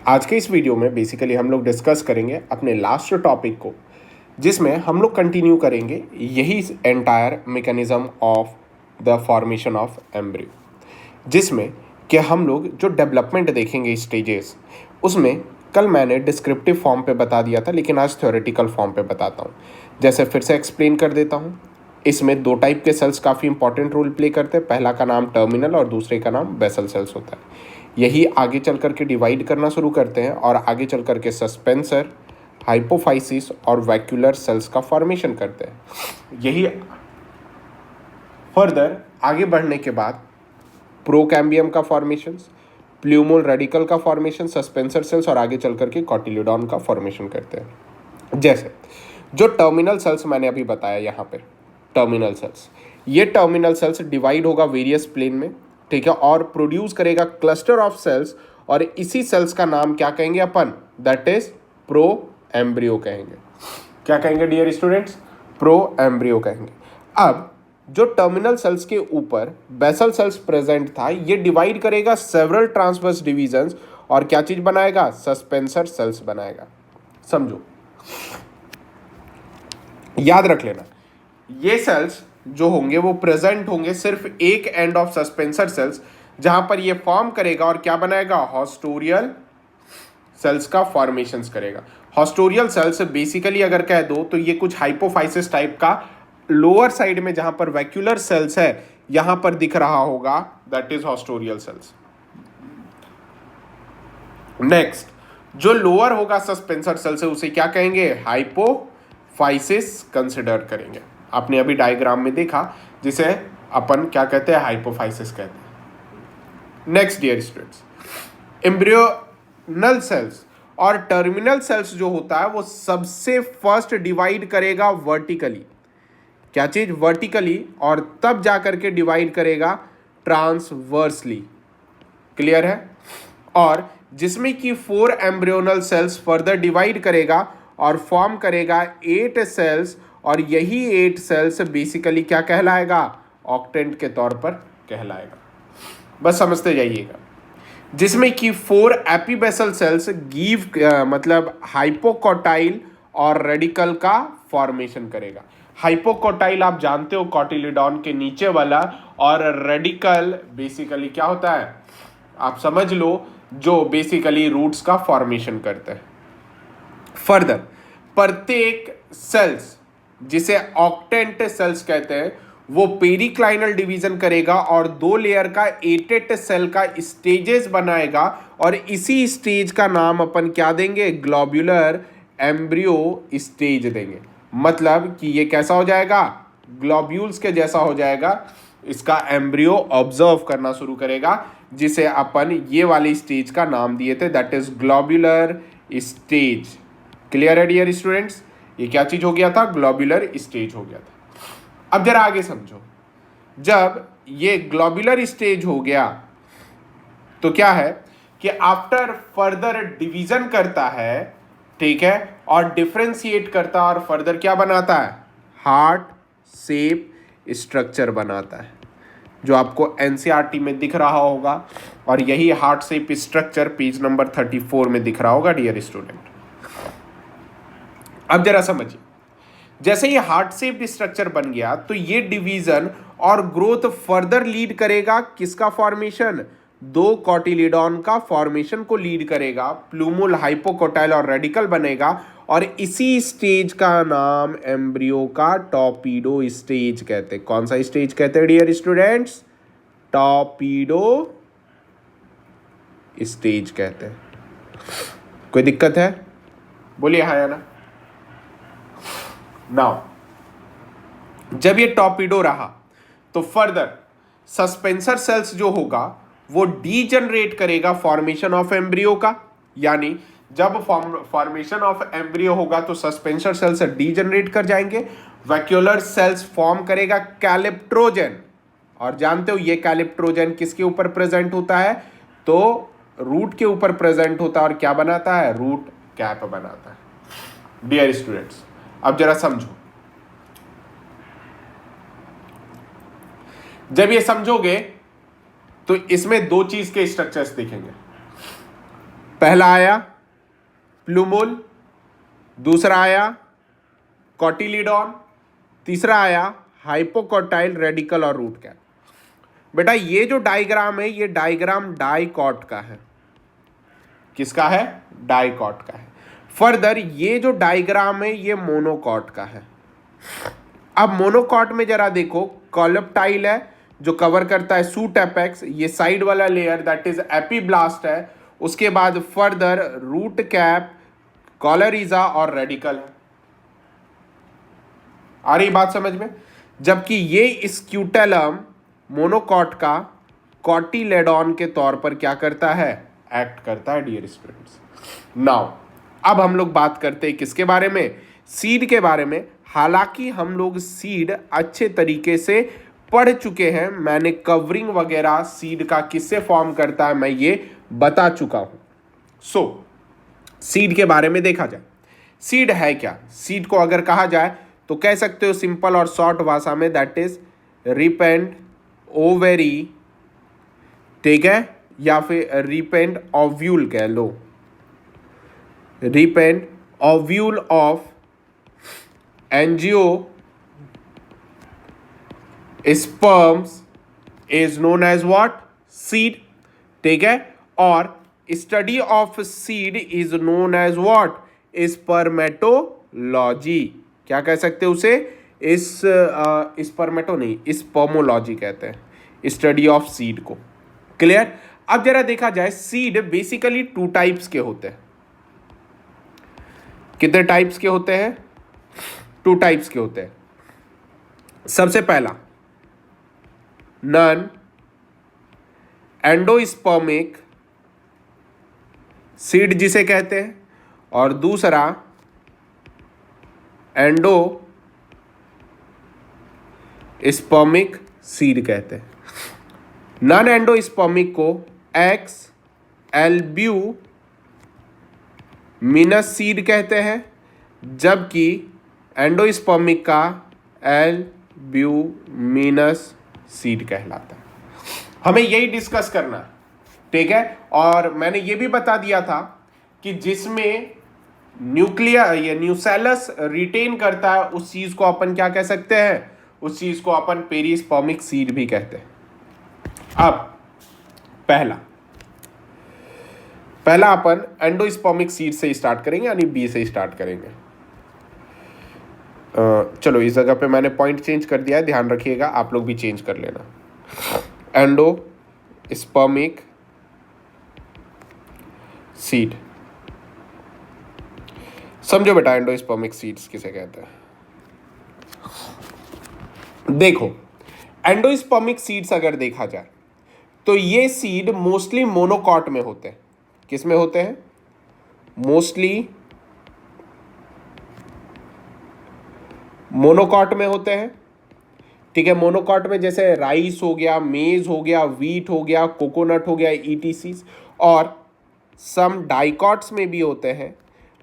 आज के इस वीडियो में बेसिकली हम लोग डिस्कस करेंगे अपने लास्ट टॉपिक को, जिसमें हम लोग कंटिन्यू करेंगे यही entire mechanism of the formation of embryo, जिसमें कि हम लोग जो डेवलपमेंट देखेंगे स्टेजेस, उसमें कल मैंने डिस्क्रिप्टिव फॉर्म पे बता दिया था, लेकिन आज थ्योरेटिकल फॉर्म पे बताता हूँ। जैसे फिर से एक्सप्लेन कर देता हूँ। इसमें दो टाइप के सेल्स काफ़ी इंपॉर्टेंट रोल प्ले करते हैं। पहला का नाम टर्मिनल और दूसरे का नाम बेसल सेल्स होता है। यही आगे चल करके डिवाइड करना शुरू करते हैं और आगे चल करके सस्पेंसर, हाइपोफाइसिस और वैक्यूलर सेल्स का फॉर्मेशन करते हैं। यही फर्दर आगे बढ़ने के बाद प्रोकैम्बियम का फॉर्मेशन, प्लूमोल रेडिकल का फॉर्मेशन, सस्पेंसर सेल्स और आगे चल करके कॉटिलिडॉन का फॉर्मेशन करते हैं। जैसे जो टर्मिनल सेल्स मैंने अभी बताया यहाँ पे, टर्मिनल सेल्स, ये टर्मिनल सेल्स डिवाइड होगा वेरियस प्लेन में, ठीक है, और प्रोड्यूस करेगा क्लस्टर ऑफ सेल्स, और इसी सेल्स का नाम क्या कहेंगे अपन? दैट इज प्रो एम्ब्रियो कहेंगे। क्या कहेंगे डियर स्टूडेंट्स? प्रो एम्ब्रियो कहेंगे। अब जो टर्मिनल सेल्स के ऊपर बेसल सेल्स प्रेजेंट था, ये डिवाइड करेगा सेवरल ट्रांसवर्स डिविजन्स और क्या चीज बनाएगा? सस्पेंसर सेल्स बनाएगा। समझो, याद रख लेना, ये सेल्स जो होंगे वो प्रेजेंट होंगे सिर्फ एक एंड ऑफ सस्पेंसर सेल्स, जहां पर ये फॉर्म करेगा और क्या बनाएगा? हॉस्टोरियल सेल्स का फॉर्मेशंस करेगा। हॉस्टोरियल सेल्स बेसिकली अगर कह दो तो ये कुछ हाइपोफाइसिस टाइप का लोअर साइड में जहां पर वैक्यूलर सेल्स है यहां पर दिख रहा होगा, that is haustorial cells. Next, जो लोअर होगा सस्पेंसर सेल से उसे क्या कहेंगे? हाइपोफाइसिस कंसिडर करेंगे। आपने अभी डायग्राम में देखा, जिसे अपन क्या कहते हैं? हाइपोफाइसिस कहते हैं। Next dear students, embryonal cells और टर्मिनल सेल्स जो होता है वो सबसे फर्स्ट डिवाइड करेगा वर्टिकली। क्या चीज? वर्टिकली, और तब जाकर के डिवाइड करेगा ट्रांसवर्सली। क्लियर है? और जिसमें कि 4 एम्ब्रियोनल सेल्स फर्दर डिवाइड करेगा और फॉर्म करेगा 8 सेल्स, और यही 8 सेल्स बेसिकली क्या कहलाएगा? ऑक्टेंट के तौर पर कहलाएगा। बस समझते जाइएगा। जिसमें कि 4 एपीबेसल सेल्स गिव मतलब हाइपोकॉटाइल और रेडिकल का फॉर्मेशन करेगा। हाइपोकॉटाइल आप जानते हो, कॉटिलिडॉन के नीचे वाला, और रेडिकल बेसिकली क्या होता है? आप समझ लो, जो बेसिकली रूट्स का फॉर्मेशन करते हैं। फर्दर प्रत्येक सेल्स, जिसे ऑक्टेंट सेल्स कहते हैं, वो पेरिक्लाइनल डिवीजन करेगा और 2 लेयर का 8 सेल का स्टेजेस बनाएगा, और इसी स्टेज का नाम अपन क्या देंगे? ग्लोब्यूलर एम्ब्रियो स्टेज देंगे। मतलब कि ये कैसा हो जाएगा? ग्लोब्यूल्स के जैसा हो जाएगा। इसका एम्ब्रियो ऑब्जर्व करना शुरू करेगा, जिसे अपन ये वाली स्टेज का नाम दिए थे, that is globular stage. Clear है डियर स्टूडेंट्स? ये क्या चीज हो गया था? ग्लोब्यूलर स्टेज हो गया था। अब जरा आगे समझो, जब ये ग्लोब्यूलर स्टेज हो गया तो क्या है कि आफ्टर फर्दर डिवीजन करता है, ठीक है, और डिफरेंशिएट करता है, और फर्दर क्या बनाता है? हार्ट शेप स्ट्रक्चर बनाता है, जो आपको एनसीईआरटी में दिख रहा होगा, और यही heart shape structure page number 34 में दिख रहा होगा डियर स्टूडेंट। अब जरा समझिए, जैसे ये हार्ट शेप स्ट्रक्चर बन गया तो ये डिवीजन और ग्रोथ फर्दर लीड करेगा किसका फॉर्मेशन? 2 कॉटिलिडॉन का फॉर्मेशन को लीड करेगा। प्लूमोल, हाइपोकॉटाइल और रेडिकल बनेगा, और इसी स्टेज का नाम एम्ब्रियो का टॉर्पीडो स्टेज कहते हैं। कौन सा स्टेज कहते हैं डियर स्टूडेंट्स? टॉर्पीडो स्टेज कहते हैं। कोई दिक्कत है? बोलिए हाँ या ना। नाउ जब ये टॉर्पीडो रहा तो फर्दर सस्पेंसर सेल्स जो होगा वो डीजनरेट करेगा फॉर्मेशन ऑफ एम्ब्रियो का। यानी जब फॉर्मेशन ऑफ एम्ब्रियो होगा तो सस्पेंसर सेल्स डीजनरेट कर जाएंगे, वैक्यूलर सेल्स फॉर्म करेगा कैलिप्ट्रोजन, और जानते हो ये कैलिप्ट्रोजन किसके ऊपर प्रेजेंट होता है? तो रूट के ऊपर प्रेजेंट होता है, और क्या बनाता है? रूट कैप बनाता है। डियर स्टूडेंट्स, अब जरा समझो, जब ये समझोगे तो इसमें 2 चीज के स्ट्रक्चर्स दिखेंगे। पहला आया प्लूमुल, दूसरा आया कॉटिलीडॉन, तीसरा आया हाइपोकॉटाइल रेडिकल और रूट कैप। बेटा ये जो डायग्राम है ये डायग्राम डाइकॉट का है। किसका है? डाइकॉट का है। फर्दर ये जो डायग्राम है ये मोनोकॉट का है। अब मोनोकॉट में जरा देखो, कॉलप्टाइल है जो कवर करता है सूट एपेक्स, ये साइड वाला लेयर दैट इज एपीब्लास्ट है। उसके बाद फर्दर रूट कैप, कॉलरिजा और रेडिकल है। आ रही बात समझ में? जबकि ये स्क्यूटेलम मोनोकॉट का कॉटिलेडॉन के तौर पर क्या करता है? एक्ट करता है डियर स्टूडेंट्स। नाउ अब हम लोग बात करते हैं किसके बारे में? सीड के बारे में। हालांकि हम लोग सीड अच्छे तरीके से पढ़ चुके हैं, मैंने कवरिंग वगैरह सीड का किससे फॉर्म करता है मैं ये बता चुका हूं। सो सीड के बारे में देखा जाए, सीड है क्या? सीड को अगर कहा जाए तो कह सकते हो सिंपल और शॉर्ट भाषा में दैट इज रिपेंट ओवेरी, ठीक है, या फिर रिपेंट ओव्यूल कह लो, ripened ovule of angiosperms is known as what? Seed, ठीक है। और study of seed is known as what? Spermatology. क्या कह सकते हैं उसे? स्पर्मेटो नहीं, स्पर्मोलॉजी कहते हैं स्टडी ऑफ सीड को। क्लियर? अब जरा देखा जाए, सीड बेसिकली टू टाइप्स के होते हैं। कितने टाइप्स के होते हैं? टू टाइप्स के होते हैं। सबसे पहला नॉन एंडोस्पर्मिक सीड जिसे कहते हैं, और दूसरा एंडोस्पर्मिक सीड कहते हैं। नॉन एंडोस्पर्मिक को एक्स एल्ब्यूमिनस सीड कहते हैं, जबकि एंडोस्पर्मिक का एल्ब्यूमिनस सीड कहलाता है। हमें यही डिस्कस करना है, ठीक है। और मैंने ये भी बता दिया था कि जिसमें न्यूक्लियर या न्यूसेलस रिटेन करता है उस चीज को अपन क्या कह सकते हैं? उस चीज को अपन पेरिस्पर्मिक सीड भी कहते हैं। अब पहला अपन एंडोस्पर्मिक सीड से स्टार्ट करेंगे, यानी बी से स्टार्ट करेंगे। चलो इस जगह पे मैंने पॉइंट चेंज कर दिया है, ध्यान रखिएगा, आप लोग भी चेंज कर लेना। एंडोस्पर्मिक सीड, समझो बेटा एंडोस्पर्मिक सीड्स किसे कहते हैं। देखो एंडोस्पर्मिक सीड्स अगर देखा जाए तो ये सीड मोस्टली मोनोकॉट में होते हैं। किस में होते हैं? मोस्टली मोनोकॉट में होते हैं, ठीक है। मोनोकॉट में जैसे राइस हो गया, मेज हो गया, वीट हो गया, कोकोनट हो गया, ईटीसीज, और सम डाइकॉट्स में भी होते हैं।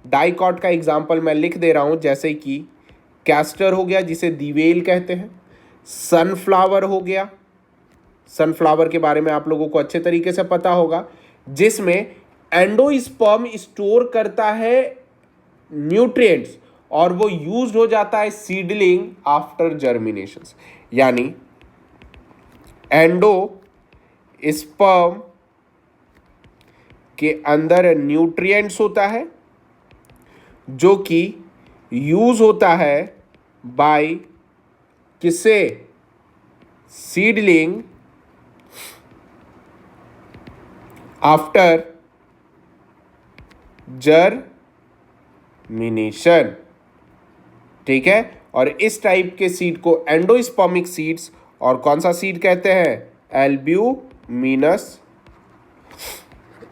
डाइकॉट का एग्जांपल मैं लिख दे रहा हूं, जैसे कि कैस्टर हो गया जिसे दिवेल कहते हैं, सनफ्लावर हो गया, सनफ्लावर के बारे में आप लोगों को अच्छे तरीके से पता होगा, जिसमें एंडोस्पर्म स्टोर करता है न्यूट्रिएंट्स और वो यूज्ड हो जाता है सीडलिंग आफ्टर जर्मिनेशन। यानी एंडोस्पर्म के अंदर न्यूट्रिएंट्स होता है जो कि यूज होता है बाय किसे? सीडलिंग आफ्टर जर्मिनेशन, ठीक है। और इस टाइप के सीड को एंडोस्पर्मिक सीड्स और कौन सा सीड कहते हैं? एल्ब्यूमिनस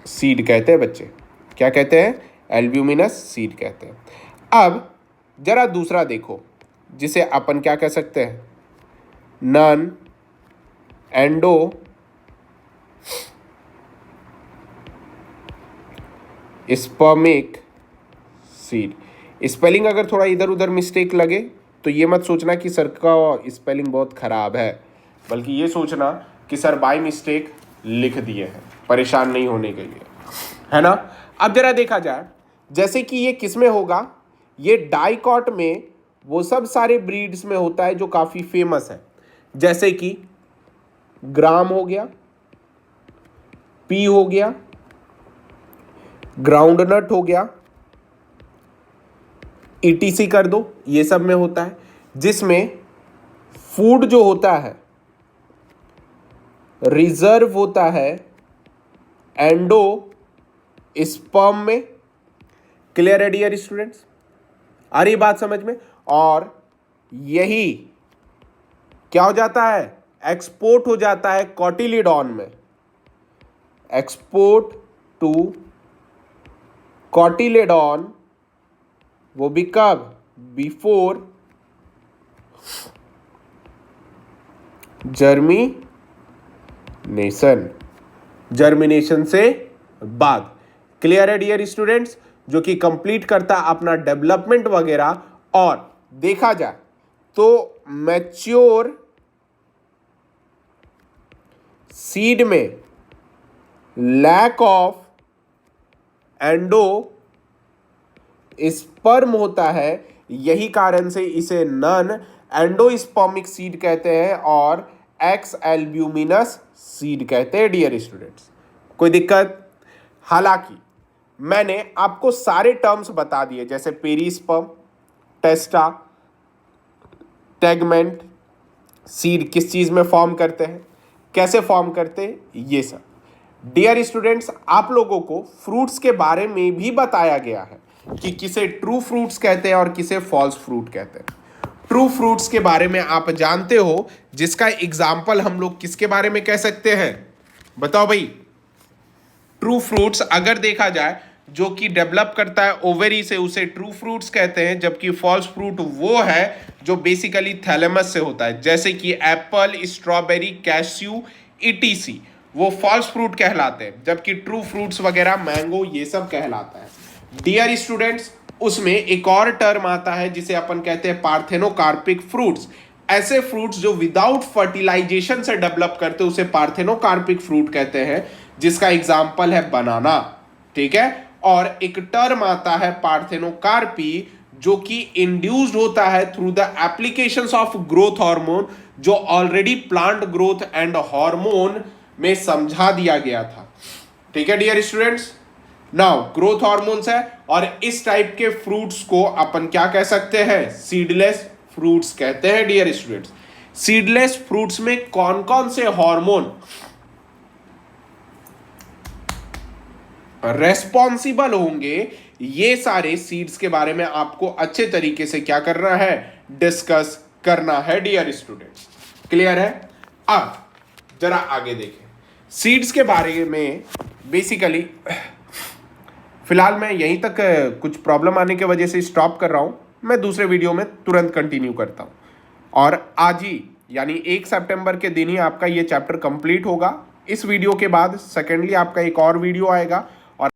सीड कहते हैं बच्चे। क्या कहते हैं? एल्ब्यूमिनस सीड कहते हैं। अब जरा दूसरा देखो जिसे अपन क्या कह सकते हैं? Non endospermic seed. स्पेलिंग अगर थोड़ा इधर उधर मिस्टेक लगे तो ये मत सोचना कि सर का स्पेलिंग बहुत ख़राब है, बल्कि ये सोचना कि सर बाय मिस्टेक लिख दिए हैं, परेशान नहीं होने के लिए, है ना। अब जरा देखा जाए, जैसे कि ये किस में होगा, ये डाइकॉट में वो सब सारे ब्रीड्स में होता है जो काफी फेमस है, जैसे कि ग्राम हो गया, पी हो गया, ग्राउंडनट हो गया, ईटीसी कर दो, ये सब में होता है, जिसमें फूड जो होता है रिजर्व होता है एंडो स्पर्म में। क्लियर है डियर स्टूडेंट्स, आ रही बात समझ में? और यही क्या हो जाता है, एक्सपोर्ट हो जाता है कॉटिलिडॉन में, एक्सपोर्ट टू कॉटिलिडॉन, वो भी कब, बिफोर जर्मिनेशन से बाद। क्लियर है डियर स्टूडेंट्स, जो कि कंप्लीट करता अपना डेवलपमेंट वगैरह। और देखा जाए तो मैच्योर सीड में लैक ऑफ एंडो स्पर्म होता है, यही कारण से इसे नन एंडोस्पर्मिक सीड कहते हैं और एक्स एल्ब्यूमिनस सीड कहते हैं डियर स्टूडेंट्स। कोई दिक्कत? हालांकि मैंने आपको सारे टर्म्स बता दिए, जैसे पेरिस्पर्म, टेस्टा, टेगमेंट, सीड किस चीज में फॉर्म करते हैं, कैसे फॉर्म करते हैं, ये सब। डियर स्टूडेंट्स, आप लोगों को फ्रूट्स के बारे में भी बताया गया है कि किसे ट्रू फ्रूट्स कहते हैं और किसे फॉल्स फ्रूट कहते हैं। ट्रू फ्रूट्स के बारे में आप जानते हो, जिसका एग्जाम्पल हम लोग किसके बारे में कह सकते हैं, बताओ भाई। ट्रू फ्रूट्स अगर देखा जाए जो कि डेवलप करता है ओवेरी से, उसे ट्रू फ्रूट्स कहते हैं, जबकि फॉल्स फ्रूट वो है जो बेसिकली थैलेमस से होता है, जैसे कि एप्पल, स्ट्रॉबेरी, कैश्यू, ईटीसी, वो फॉल्स फ्रूट कहलाते हैं, जबकि ट्रू फ्रूट्स वगैरह मैंगो ये सब कहलाता है। डियर स्टूडेंट्स, उसमें एक और टर्म आता है जिसे अपन कहते हैं पार्थेनोकार्पिक फ्रूट्स। ऐसे फ्रूट्स जो विदाउट फर्टिलाइजेशन से डेवलप करते हैं उसे पार्थेनोकार्पिक फ्रूट कहते हैं, जिसका एग्जाम्पल है बनाना, ठीक है। और एक टर्म आता है पार्थेनोकार्पी, जो कि इंड्यूस्ड होता है through the applications of growth hormone, जो already plant growth and hormone में समझा दिया गया था, ठीक है dear students. Now growth hormones है, और इस टाइप के फ्रूट्स को अपन क्या कह सकते हैं, सीडलेस फ्रूट्स कहते हैं डियर स्टूडेंट्स। सीडलेस फ्रूट्स में कौन कौन से हार्मोन रेस्पॉन्सिबल होंगे, ये सारे सीड्स के बारे में आपको अच्छे तरीके से क्या करना है, डिस्कस करना है डियर स्टूडेंट्स। क्लियर है? अब जरा आगे देखें सीड्स के बारे में। बेसिकली फिलहाल मैं यहीं तक, कुछ प्रॉब्लम आने की वजह से स्टॉप कर रहा हूं, मैं दूसरे वीडियो में तुरंत कंटिन्यू करता हूं। और आज ही यानी 1 सितंबर के दिन ही आपका ये चैप्टर कंप्लीट होगा। इस वीडियो के बाद सेकेंडली आपका एक और वीडियो आएगा